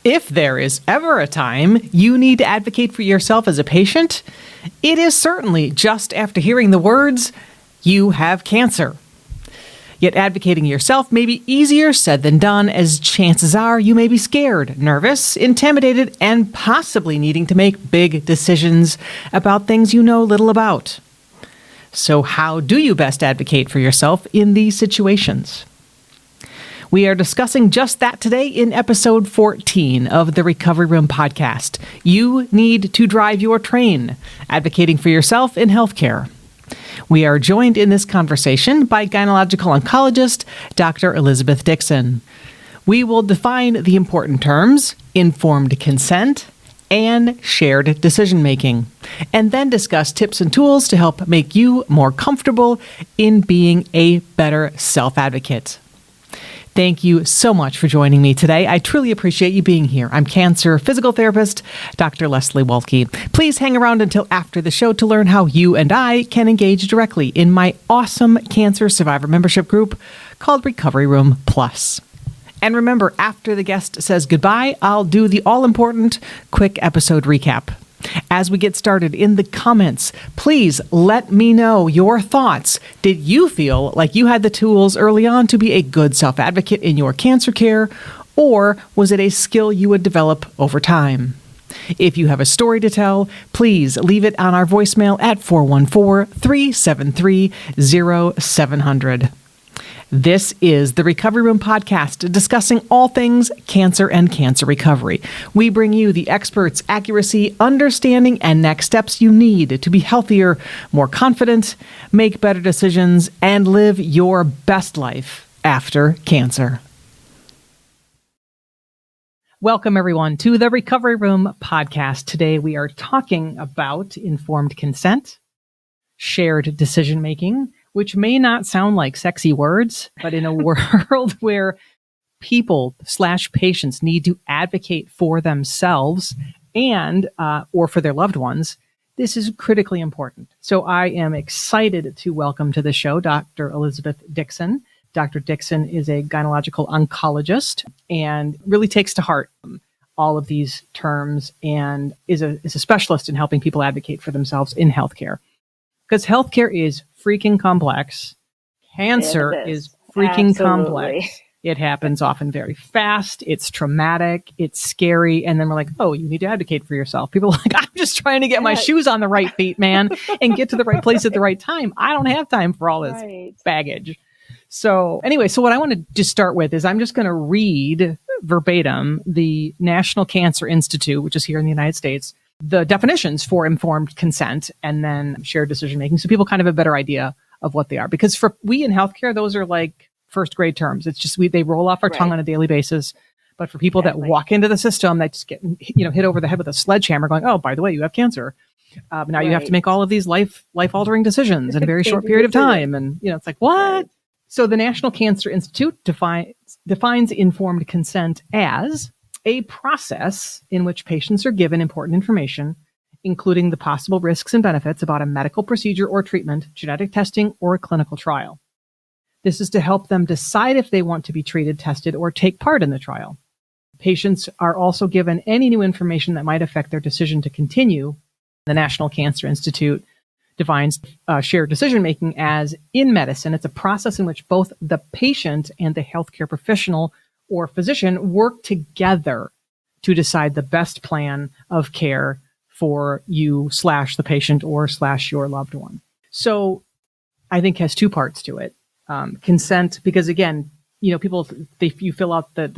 If there is ever a time you need to advocate for yourself as a patient, it is certainly just after hearing the words, "You have cancer." Yet advocating yourself may be easier said than done, as chances are you may be scared, nervous, intimidated, and possibly needing to make big decisions about things you know little about. So how do you best advocate for yourself in these situations? We are discussing just that today in episode 14 of the Recovery Room podcast. You need to drive your train, advocating for yourself in healthcare. We are joined in this conversation by gynecological oncologist, Dr. Elizabeth Dickson. We will define the important terms, informed consent, and shared decision-making, and then discuss tips and tools to help make you more comfortable in being a better self-advocate. Thank you so much for joining me today. I truly appreciate you being here. I'm cancer physical therapist, Dr. Leslie Waltke. Please hang around until after the show to learn how you and I can engage directly in my awesome cancer survivor membership group called Recovery Room Plus. And remember, after the guest says goodbye, I'll do the all-important quick episode recap. As we get started, in the comments, please let me know your thoughts. Did you feel like you had the tools early on to be a good self-advocate in your cancer care, or was it a skill you would develop over time? If you have a story to tell, please leave it on our voicemail at 414-373-0700. This is the Recovery Room podcast, discussing all things cancer and cancer recovery. We bring you the experts, accuracy, understanding, and next steps you need to be healthier, more confident, make better decisions, and live your best life after cancer. Welcome, everyone, to the Recovery Room podcast. Today, we are talking about informed consent, shared decision-making, which may not sound like sexy words, but in a world where people/patients need to advocate for themselves and or for their loved ones, this is critically important. So I am excited to welcome to the show Dr. Elizabeth Dickson. Dr. Dickson is a gynecological oncologist and really takes to heart all of these terms and is a specialist in helping people advocate for themselves in healthcare. Because healthcare is freaking complex. Cancer is freaking complex. It happens often very fast. It's traumatic. It's scary. And then we're like, oh, you need to advocate for yourself. People are like, I'm just trying to get my shoes on the right feet, man, and get to the right place at the right time. I don't have time for all this baggage. So anyway, so what I want to just start with is I'm just going to read verbatim the National Cancer Institute, which is here in the United States, the definitions for informed consent and then shared decision-making, so people kind of have a better idea of what they are. Because for we in healthcare, those are like first grade terms. It's just they roll off our tongue on a daily basis. But for people that walk into the system, that just get hit over the head with a sledgehammer going, oh, by the way, you have cancer. Now you have to make all of these life-altering decisions in a very short period of time. And it's like, what? Right. So the National Cancer Institute defines informed consent as a process in which patients are given important information, including the possible risks and benefits about a medical procedure or treatment, genetic testing, or a clinical trial. This is to help them decide if they want to be treated, tested, or take part in the trial. Patients are also given any new information that might affect their decision to continue. The National Cancer Institute defines shared decision-making as, in medicine, it's a process in which both the patient and the healthcare professional or physician work together to decide the best plan of care for you/the patient or/your loved one. So I think has two parts to it. Consent, because again, people, you fill out the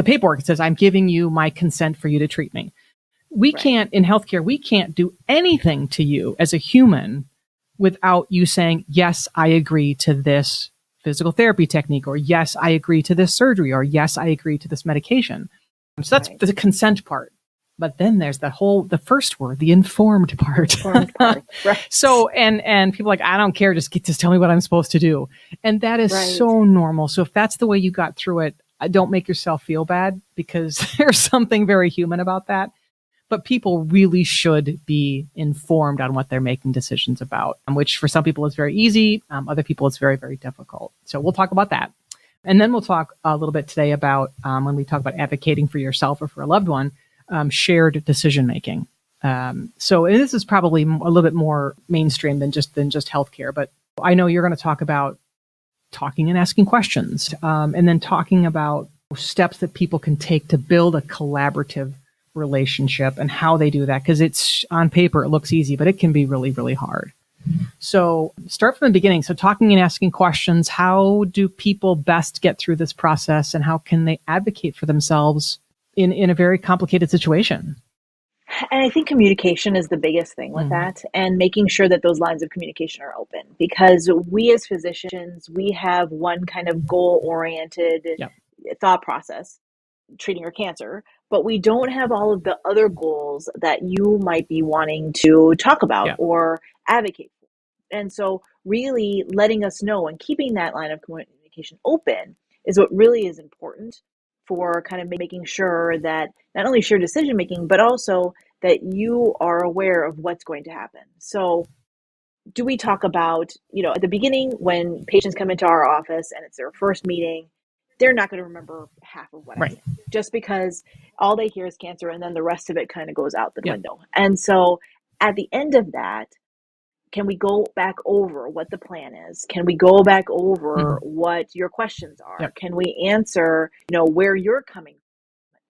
paperwork. It says, I'm giving you my consent for you to treat me. We can't, in healthcare, we can't do anything to you as a human without you saying, yes, I agree to this physical therapy technique, or yes, I agree to this surgery, or yes, I agree to this medication. So that's the consent part. But then there's the first word, the informed part. Right. So, and people are like, I don't care, just tell me what I'm supposed to do. And that is so normal. So if that's the way you got through it, don't make yourself feel bad, because there's something very human about that. But people really should be informed on what they're making decisions about, which for some people is very easy. Other people it's very, very difficult. So we'll talk about that. And then we'll talk a little bit today about when we talk about advocating for yourself or for a loved one, shared decision making. So this is probably a little bit more mainstream than just healthcare, but I know you're going to talk about talking and asking questions, and then talking about steps that people can take to build a collaborative relationship and how they do that. Because it's on paper, it looks easy, but it can be really, really hard. So start from the beginning. So talking and asking questions, how do people best get through this process, and how can they advocate for themselves in a very complicated situation? And I think communication is the biggest thing with that, and making sure that those lines of communication are open, because we as physicians, we have one kind of goal-oriented Yep. thought process, treating your cancer, but we don't have all of the other goals that you might be wanting to talk about Yeah. or advocate for. And so really letting us know and keeping that line of communication open is what really is important for kind of making sure that not only shared decision making, but also that you are aware of what's going to happen. So do we talk about, at the beginning when patients come into our office and it's their first meeting, they're not going to remember half of what I Right. say, just because all they hear is cancer and then the rest of it kind of goes out the Yep. window. And so at the end of that, can we go back over what the plan is? Can we go back over what your questions are? Yep. Can we answer, where you're coming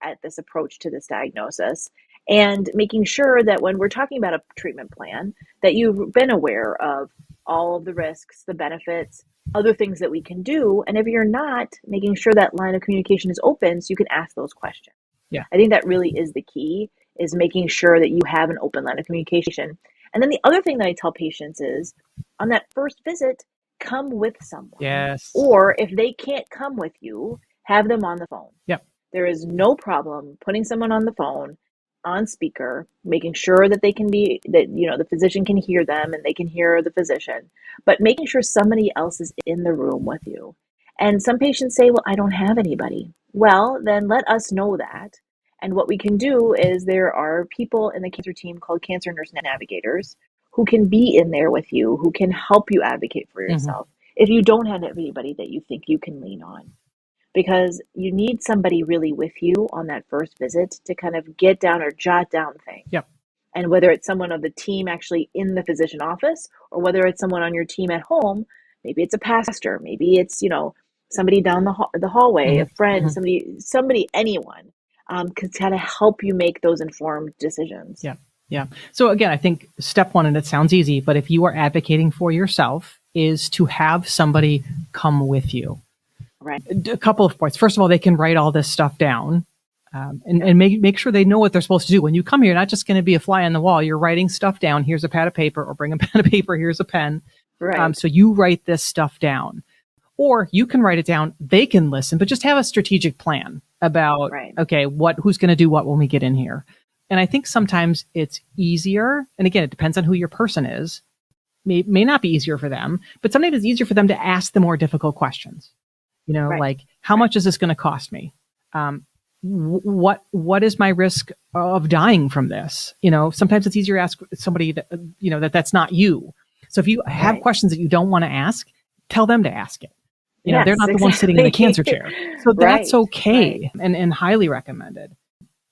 at this approach to this diagnosis? And making sure that when we're talking about a treatment plan, that you've been aware of all of the risks, the benefits, other things that we can do. And if you're not, making sure that line of communication is open so you can ask those questions. Yeah. I think that really is the key, is making sure that you have an open line of communication. And then the other thing that I tell patients is, on that first visit, come with someone. Yes. Or if they can't come with you, have them on the phone. Yep. There is no problem putting someone on the phone, on speaker, making sure that they can be, that, the physician can hear them and they can hear the physician, but making sure somebody else is in the room with you. And some patients say, well, I don't have anybody. Well, then let us know that. And what we can do is, there are people in the cancer team called cancer nurse navigators who can be in there with you, who can help you advocate for yourself if you don't have anybody that you think you can lean on. Because you need somebody really with you on that first visit to kind of get down or jot down things. Yep. And whether it's someone of the team actually in the physician office, or whether it's someone on your team at home, maybe it's a pastor, maybe it's, somebody down the hallway, a friend, somebody, anyone, can kind of help you make those informed decisions. Yeah. Yeah. So again, I think step one, and it sounds easy, but if you are advocating for yourself, is to have somebody come with you. Right. A couple of points. First of all, they can write all this stuff down, and make sure they know what they're supposed to do. When you come here, you're not just going to be a fly on the wall. You're writing stuff down. Here's a pad of paper, or bring a pad of paper. Here's a pen. Right. So you write this stuff down, or you can write it down. They can listen, but just have a strategic plan about, okay, who's going to do what when we get in here. And I think sometimes it's easier. And again, it depends on who your person is. May not be easier for them, but sometimes it's easier for them to ask the more difficult questions. Like, how much is this going to cost me? What is my risk of dying from this? Sometimes it's easier to ask somebody that, that's not you. So if you have questions that you don't want to ask, tell them to ask it. They're not the ones sitting in the cancer chair. So that's okay, and highly recommended.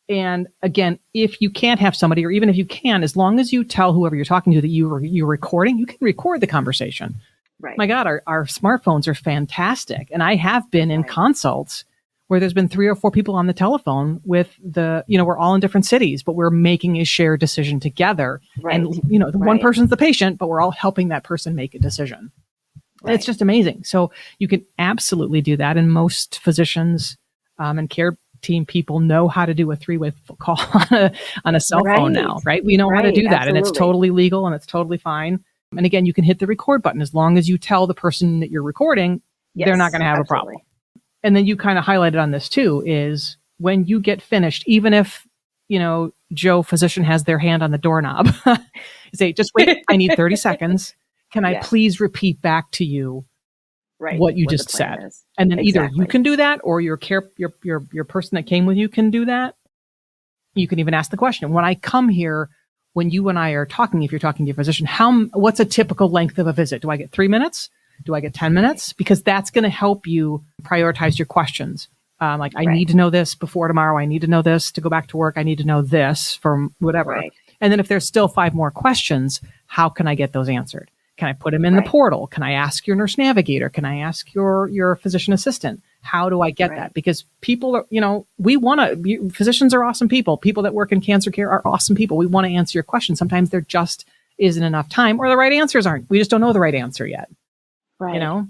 And again, if you can't have somebody, or even if you can, as long as you tell whoever you're talking to that you're recording, you can record the conversation. Right. My God, our smartphones are fantastic. And I have been in consults where there's been 3 or 4 people on the telephone with we're all in different cities, but we're making a shared decision together. Right. And, the one person's the patient, but we're all helping that person make a decision. Right. It's just amazing. So you can absolutely do that. And most physicians and care team people know how to do a 3-way call on a cell phone now, right? We know how to do that. Absolutely. And it's totally legal and it's totally fine. And again, you can hit the record button as long as you tell the person that you're recording, they're not going to have a problem. And then you kind of highlighted on this too, is when you get finished, even if, Joe physician has their hand on the doorknob, say, just wait, I need 30 seconds. Can I please repeat back to you what you just said? And then either you can do that, or your person that came with you can do that. You can even ask the question. When I come here, when you and I are talking, if you're talking to your physician, what's a typical length of a visit? Do I get 3 minutes? Do I get 10 minutes? Because that's going to help you prioritize your questions. Like, I Right. need to know this before tomorrow. I need to know this to go back to work. I need to know this from whatever. Right. And then if there's still 5 more questions, how can I get those answered? Can I put them in the portal? Can I ask your nurse navigator? Can I ask your physician assistant? How do I get that? Because people are, physicians are awesome people. People that work in cancer care are awesome people. We want to answer your questions. Sometimes there just isn't enough time, or the right answers aren't. We just don't know the right answer yet. Right.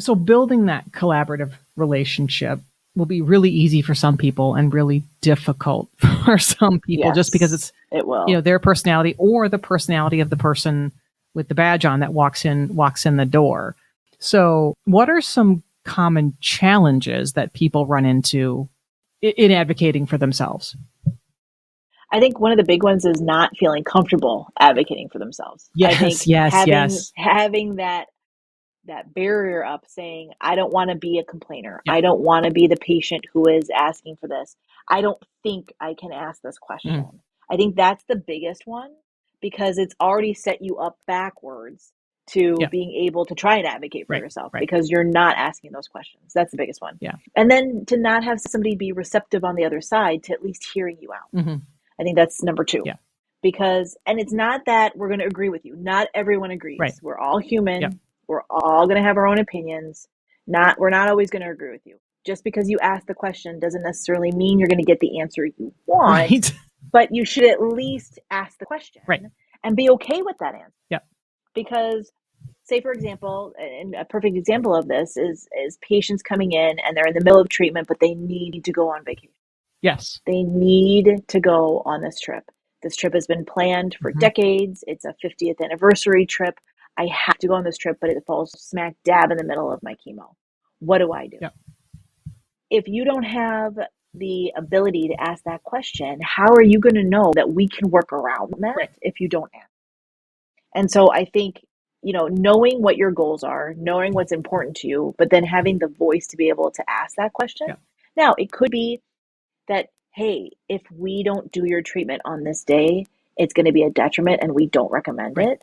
So building that collaborative relationship will be really easy for some people and really difficult for some people, just because it will. Their personality or the personality of the person with the badge on that walks in the door. So what are some common challenges that people run into in advocating for themselves? I think one of the big ones is not feeling comfortable advocating for themselves. Yes, I think yes. having that barrier up, saying, I don't want to be a complainer. I don't want to be the patient who is asking for this. I don't think I can ask this question. I think that's the biggest one, because it's already set you up backwards to being able to try and advocate for yourself, because you're not asking those questions. That's the biggest one. And then to not have somebody be receptive on the other side to at least hearing you out. I think that's number 2. Because, and it's not that we're going to agree with you. Not everyone agrees. We're all human. We're all going to have our own opinions. We're not always going to agree with you. Just because you ask the question doesn't necessarily mean you're going to get the answer you want, but you should at least ask the question and be okay with that answer. Because, say, for example, and a perfect example of this is patients coming in and they're in the middle of treatment, but they need to go on vacation. They need to go on this trip. This trip has been planned for decades. It's a 50th anniversary trip. I have to go on this trip, but it falls smack dab in the middle of my chemo. What do I do? If you don't have the ability to ask that question, how are you going to know that we can work around that if you don't ask? And so I think, knowing what your goals are, knowing what's important to you, but then having the voice to be able to ask that question. Now, it could be that, hey, if we don't do your treatment on this day, it's going to be a detriment and we don't recommend it.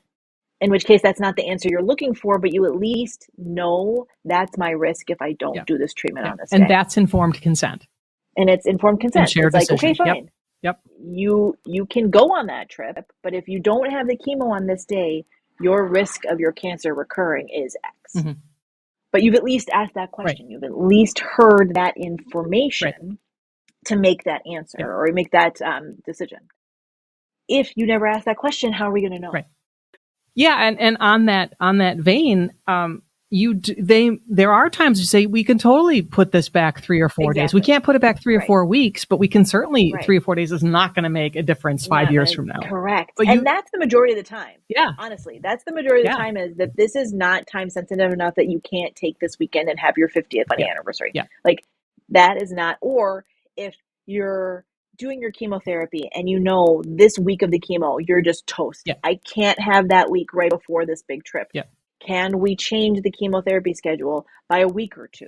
In which case, that's not the answer you're looking for, but you at least know that's my risk if I don't do this treatment on this day. And that's informed consent. And it's informed consent. And shared it's like, decision. okay, fine. You can go on that trip, but if you don't have the chemo on this day, your risk of your cancer recurring is X. But you've at least asked that question. You've at least heard that information to make that answer or make that decision. If you never ask that question, how are we going to know? Yeah, and on that vein, there are times you say we can totally put this back 3 or 4 days. We can't put it back 3 or 4 weeks, but we can certainly 3 or 4 days is not going to make a difference 5 years from now. Correct. And that's the majority of the time. Yeah. Honestly, that's the majority of the time, is that this is not time sensitive enough that you can't take this weekend and have your 50th wedding anniversary. Like, that is not, or if you're doing your chemotherapy and this week of the chemo, you're just toast. I can't have that week right before this big trip. Can we change the chemotherapy schedule by a week or 2?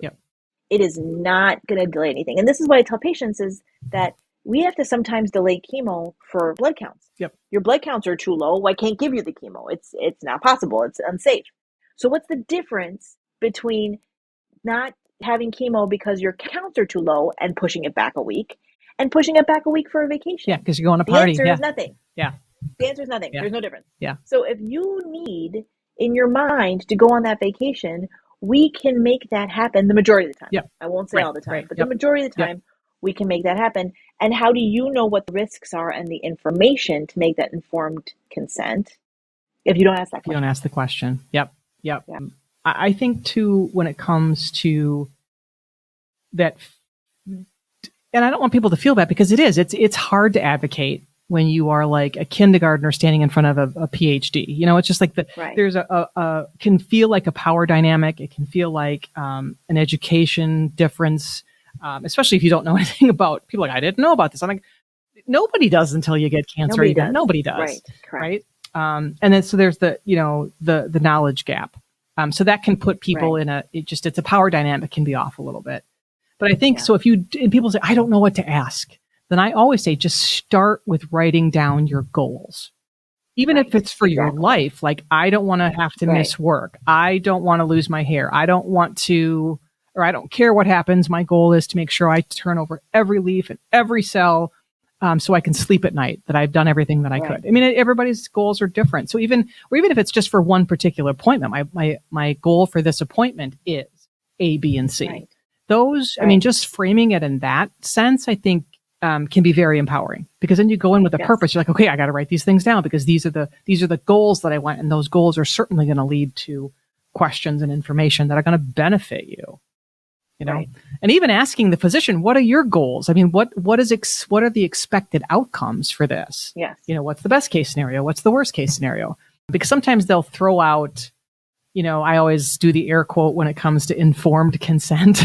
It is not going to delay anything. And this is what I tell patients, is that we have to sometimes delay chemo for blood counts. Your blood counts are too low. I can't give you the chemo. It's not possible. It's unsafe. So what's the difference between not having chemo because your counts are too low and pushing it back a week, and pushing it back a week for a vacation? Yeah, because you're going to party. The answer is nothing. Yeah. The answer is nothing. There's no difference. Yeah. So if you need in your mind to go on that vacation, we can make that happen the majority of the time. I won't say all the time, but the majority of the time we can make that happen. And how do you know what the risks are and the information to make that informed consent if you don't ask that question? You don't ask the question. Yep. I think too, when it comes to that, and I don't want people to feel bad, because it's hard to advocate when you are like a kindergartner standing in front of a PhD. It's just like there's can feel like a power dynamic. It can feel like an education difference, especially if you don't know anything about people. Like, I didn't know about this. I'm like, nobody does until you get cancer. Nobody does. Right. And then so there's the knowledge gap. So that can put people in it's a power dynamic can be off a little bit. But I think so and people say, I don't know what to ask. Then I always say, just start with writing down your goals. even if Right. it's for your Exactly. life. Like, I don't want to have to Right. miss work. I don't want to lose my hair. I don't want to, or I don't care what happens. My goal is to make sure I turn over every leaf and every cell, so I can sleep at night, that I've done everything that I Right. could. I mean, everybody's goals are different. So even if it's just for one particular appointment, my goal for this appointment is A, B, and C. Right. Those, I mean, Right. just framing it in that sense, I think, can be very empowering, because then you go in with a Yes. purpose. You're like, okay, I got to write these things down because these are the goals that I want, and those goals are certainly going to lead to questions and information that are going to benefit you. You know, Right. and even asking the physician, what are your goals? I mean, what are the expected outcomes for this? Yes. You know, what's the best case scenario? What's the worst case scenario? Because sometimes they'll throw out, you know, I always do the air quote when it comes to informed consent.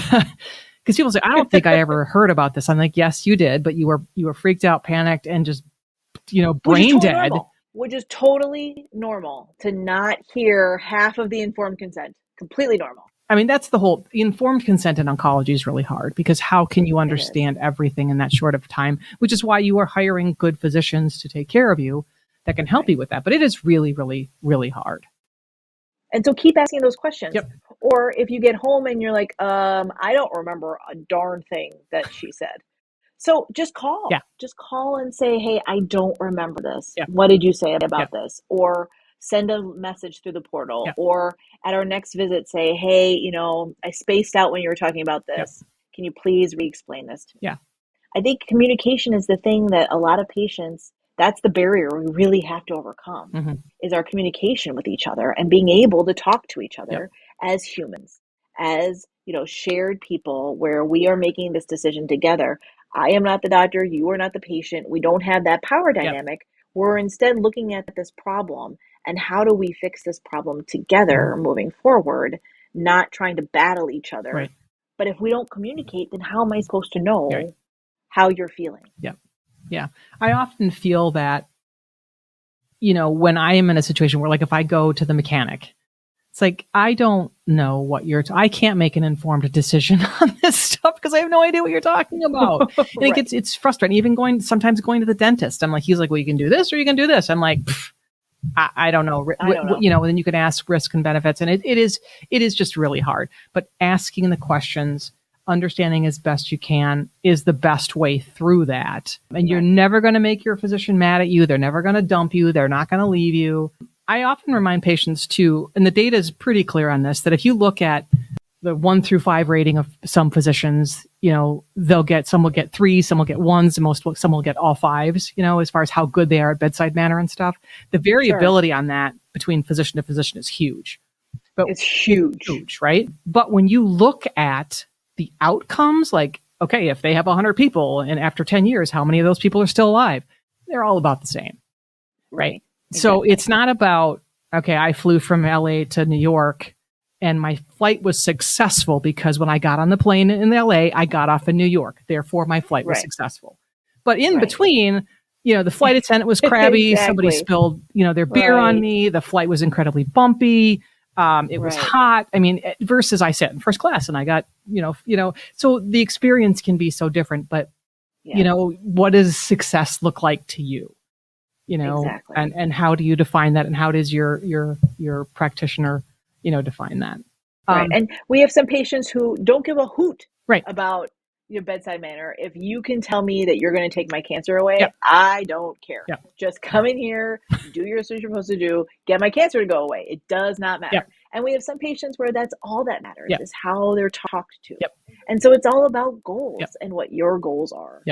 Because people say, I don't think I ever heard about this. I'm like, yes, you did, but you were freaked out, panicked, and just, you know, brain dead. Which is totally normal to not hear half of the informed consent. Completely normal. I mean, that's the informed consent in oncology is really hard, because how can you understand everything in that short of time? Which is why you are hiring good physicians to take care of you that can help you with that. But it is really, really, really hard. And so keep asking those questions. Yep. Or if you get home and you're like, I don't remember a darn thing that she said. So just call. Yeah. Just call and say, hey, I don't remember this. Yeah. What did you say about Yeah. this? Or send a message through the portal. Yeah. Or at our next visit, say, hey, you know, I spaced out when you were talking about this. Yeah. Can you please re-explain this to me? Yeah. I think communication is the thing that a lot of patients, that's the barrier we really have to overcome, is our communication with each other and being able to talk to each other as humans, as, you know, shared people where we are making this decision together. I am not the doctor, you are not the patient. We don't have that power dynamic. We're instead looking at this problem and how do we fix this problem together moving forward, not trying to battle each other. Right. But if we don't communicate, then how am I supposed to know Right. how you're feeling? Yeah. I often feel that, you know, when I am in a situation where, like, if I go to the mechanic, it's like, I don't know what I can't make an informed decision on this stuff because I have no idea what you're talking about. And it's frustrating. Even sometimes going to the dentist, I'm like, he's like, well, you can do this or you can do this. I'm like, I don't know. I don't know. You know, then you can ask risk and benefits, and it is just really hard. But asking the questions, understanding as best you can, is the best way through that. And you're never going to make your physician mad at you. They're never going to dump you. They're not going to leave you. I often remind patients too, and the data is pretty clear on this, that if you look at the 1 through 5 rating of some physicians, you know, some will get 3, some will get 1s, and some will get all 5s, you know, as far as how good they are at bedside manner and stuff. The variability on that between physician to physician is huge. But it's huge, right? But when you look at the outcomes, like, okay, if they have 100 people and after 10 years, how many of those people are still alive? They're all about the same, right? So it's not about, okay, I flew from LA to New York and my flight was successful because when I got on the plane in LA, I got off in New York. Therefore, my flight was successful. But in between, you know, the flight attendant was crabby. Somebody spilled, you know, their beer on me. The flight was incredibly bumpy. It was hot. I mean, versus I sat in first class and I got, you know, so the experience can be so different. But, you know, what does success look like to you? You know, and how do you define that? And how does your practitioner, you know, define that? And we have some patients who don't give a hoot right. about your bedside manner. If you can tell me that you're going to take my cancer away, I don't care. Just come in here, do what you're supposed to do, get my cancer to go away. It does not matter. And we have some patients where that's all that matters is how they're talked to. And so it's all about goals and what your goals are.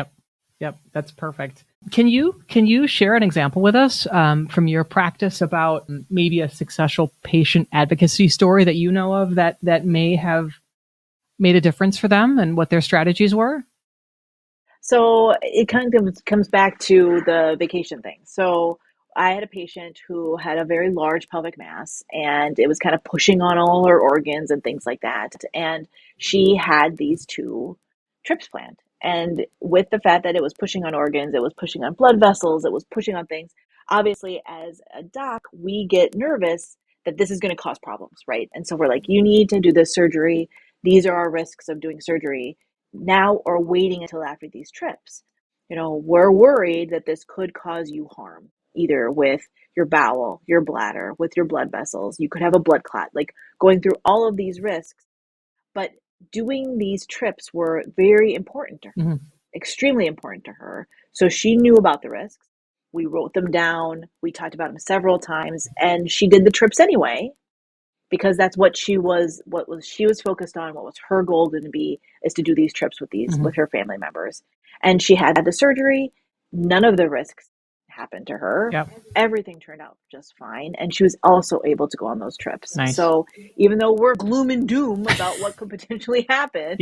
Yep, that's perfect. Can you share an example with us from your practice about maybe a successful patient advocacy story that you know of that may have made a difference for them and what their strategies were? So it kind of comes back to the vacation thing. So I had a patient who had a very large pelvic mass and it was kind of pushing on all her organs and things like that. And she had these 2 trips planned. And with the fact that it was pushing on organs, it was pushing on blood vessels, it was pushing on things. Obviously, as a doc, we get nervous that this is going to cause problems, right? And so we're like, you need to do this surgery. These are our risks of doing surgery now or waiting until after these trips. You know, we're worried that this could cause you harm. either with your bowel, your bladder, with your blood vessels. You could have a blood clot, like going through all of these risks. But doing these trips were very important to her, extremely important to her. So she knew about the risks. We wrote them down. We talked about them several times, and she did the trips anyway, because that's what she was focused on. What was her goal going to be is to do these trips with her family members. And she had the surgery. None of the risks happened to her. Yep. Everything turned out just fine. And she was also able to go on those trips. Nice. So even though we're gloom and doom about what could potentially happen,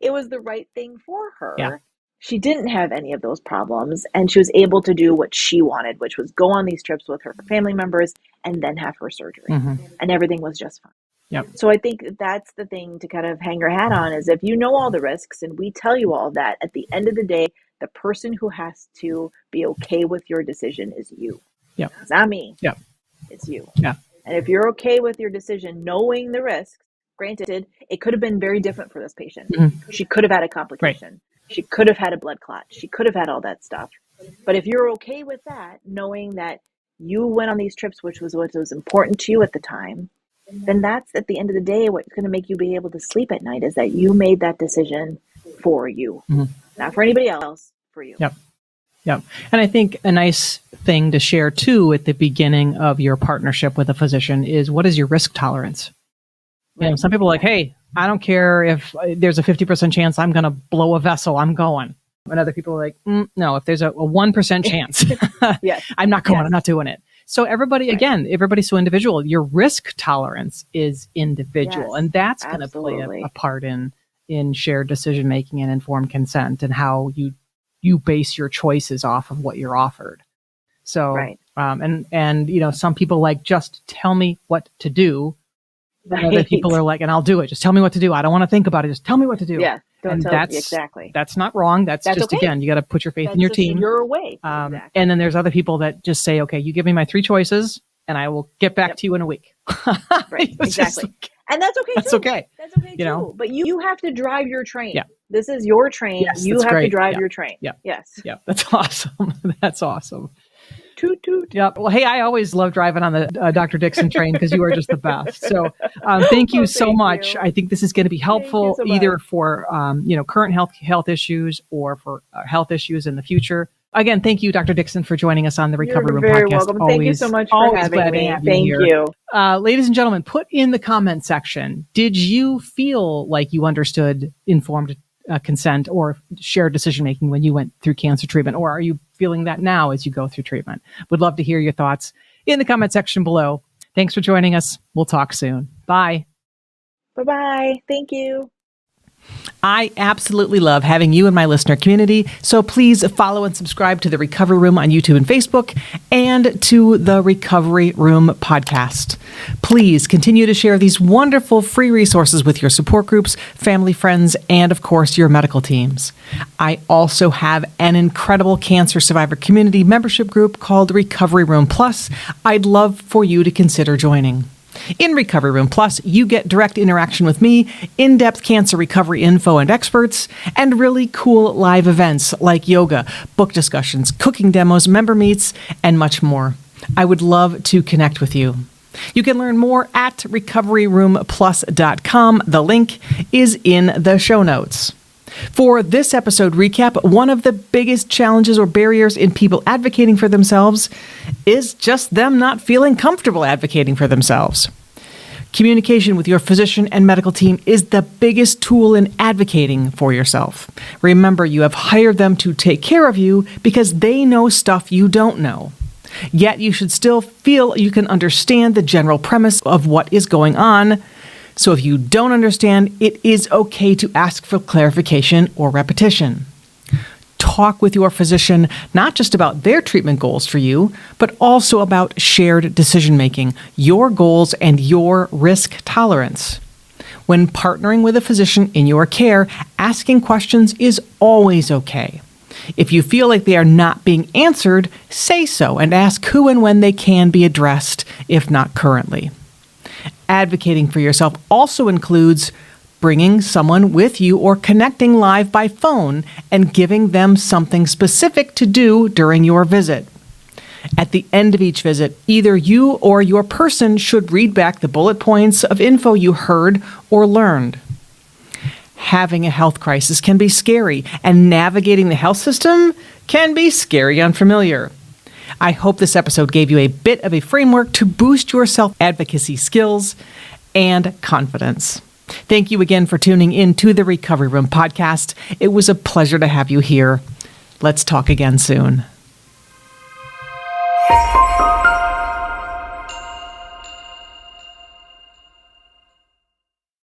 it was the right thing for her. Yeah. She didn't have any of those problems, and she was able to do what she wanted, which was go on these trips with her family members and then have her surgery. And everything was just fine. Yep. So I think that's the thing to kind of hang your hat on, is if you know all the risks and we tell you all that, at the end of the day, the person who has to be okay with your decision is you. Yep. It's not me. Yep. It's you. Yeah. And if you're okay with your decision, knowing the risks, granted, it could have been very different for this patient. She could have had a complication. Right. She could have had a blood clot. She could have had all that stuff. But if you're okay with that, knowing that you went on these trips, which was what was important to you at the time, then that's, at the end of the day, what's going to make you be able to sleep at night, is that you made that decision for you. Not for anybody else, for you. Yep. Yep. And I think a nice thing to share too at the beginning of your partnership with a physician is, what is your risk tolerance? Right. You know, some people are like, hey, I don't care if there's a 50% chance I'm going to blow a vessel, I'm going. And other people are like, no, if there's a 1% chance, I'm not going, I'm not doing it. So everybody, again, everybody's so individual. Your risk tolerance is individual. And that's going to play a part in shared decision-making and informed consent, and how you base your choices off of what you're offered. So, and you know, some people like, just tell me what to do. Right. Other people are like, and I'll do it. Just tell me what to do. I don't want to think about it. Just tell me what to do. Yeah. And that's not wrong. That's just, okay. Again, you got to put your faith in your team. Your way. And then there's other people that just say, okay, you give me my 3 choices and I will get back to you in a week. Right. Exactly. And that's okay. That's okay. That's okay. You know, but you have to drive your train. Yeah. This is your train. Yes, you have to drive your train. Yeah. Yes. Yeah. That's awesome. That's awesome. Toot toot. Yeah. Well, hey, I always love driving on the Dr. Dickson train, because you are just the best. So thank you so much. I think this is going to be helpful either for, current health issues, or for health issues in the future. Again, thank you, Dr. Dickson, for joining us on the Recovery Room podcast. You're very welcome. Thank you so much for having me. Thank you. Ladies and gentlemen, put in the comment section, did you feel like you understood informed consent or shared decision-making when you went through cancer treatment? Or are you feeling that now as you go through treatment? Would love to hear your thoughts in the comment section below. Thanks for joining us. We'll talk soon. Bye. Bye-bye. Thank you. I absolutely love having you in my listener community, so please follow and subscribe to the Recovery Room on YouTube and Facebook, and to the Recovery Room podcast. Please continue to share these wonderful free resources with your support groups, family, friends, and of course, your medical teams. I also have an incredible cancer survivor community membership group called Recovery Room Plus. I'd love for you to consider joining. In Recovery Room Plus, you get direct interaction with me, in-depth cancer recovery info and experts, and really cool live events like yoga, book discussions, cooking demos, member meets, and much more. I would love to connect with you. You can learn more at recoveryroomplus.com. The link is in the show notes. For this episode recap, one of the biggest challenges or barriers in people advocating for themselves is just them not feeling comfortable advocating for themselves. Communication with your physician and medical team is the biggest tool in advocating for yourself. Remember, you have hired them to take care of you because they know stuff you don't know. Yet you should still feel you can understand the general premise of what is going on. So if you don't understand, it is okay to ask for clarification or repetition. Talk with your physician not just about their treatment goals for you, but also about shared decision-making, your goals, and your risk tolerance. When partnering with a physician in your care, asking questions is always okay. If you feel like they are not being answered, say so and ask who and when they can be addressed, if not currently. Advocating for yourself also includes bringing someone with you or connecting live by phone and giving them something specific to do during your visit. At the end of each visit, either you or your person should read back the bullet points of info you heard or learned. Having a health crisis can be scary, and navigating the health system can be scary and unfamiliar. I hope this episode gave you a bit of a framework to boost your self-advocacy skills and confidence. Thank you again for tuning in to the Recovery Room podcast. It was a pleasure to have you here. Let's talk again soon.